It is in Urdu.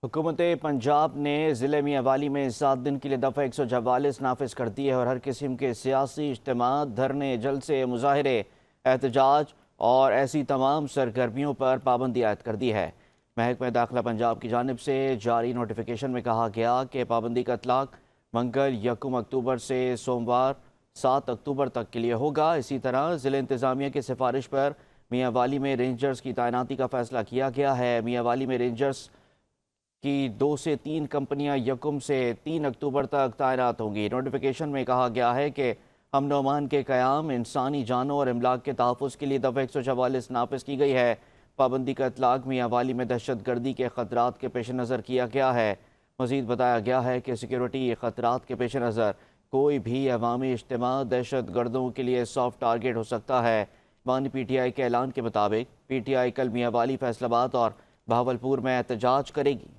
حکومت پنجاب نے ضلع میاں والی میں 7 دن کے لیے دفعہ 144 نافذ کر دی ہے اور ہر قسم کے سیاسی اجتماع، دھرنے، جلسے، مظاہرے، احتجاج اور ایسی تمام سرگرمیوں پر پابندی عائد کر دی ہے۔ محکمہ داخلہ پنجاب کی جانب سے جاری نوٹیفیکیشن میں کہا گیا کہ پابندی کا اطلاق منگل 1 اکتوبر سے سوموار 7 اکتوبر تک کے لیے ہوگا۔ اسی طرح ضلع انتظامیہ کی سفارش پر میاں والی میں رینجرز کی تعیناتی کا فیصلہ کیا گیا ہے۔ میاں والی میں رینجرز کی 2 سے 3 کمپنیاں 1 سے 3 اکتوبر تک تعینات ہوں گی۔ نوٹیفیکیشن میں کہا گیا ہے کہ امن و امان کے قیام، انسانی جانوں اور املاک کے تحفظ کے لیے دفعہ 144 نافذ کی گئی ہے۔ پابندی کا اطلاق میاں والی میں دہشت گردی کے خطرات کے پیش نظر کیا گیا ہے۔ مزید بتایا گیا ہے کہ سیکیورٹی خطرات کے پیش نظر کوئی بھی عوامی اجتماع دہشت گردوں کے لیے سافٹ ٹارگٹ ہو سکتا ہے۔ بانی پی ٹی آئی کے اعلان کے مطابق پی ٹی آئی کل میاں والی، فیصل آباد اور بہاولپور میں احتجاج کرے گی۔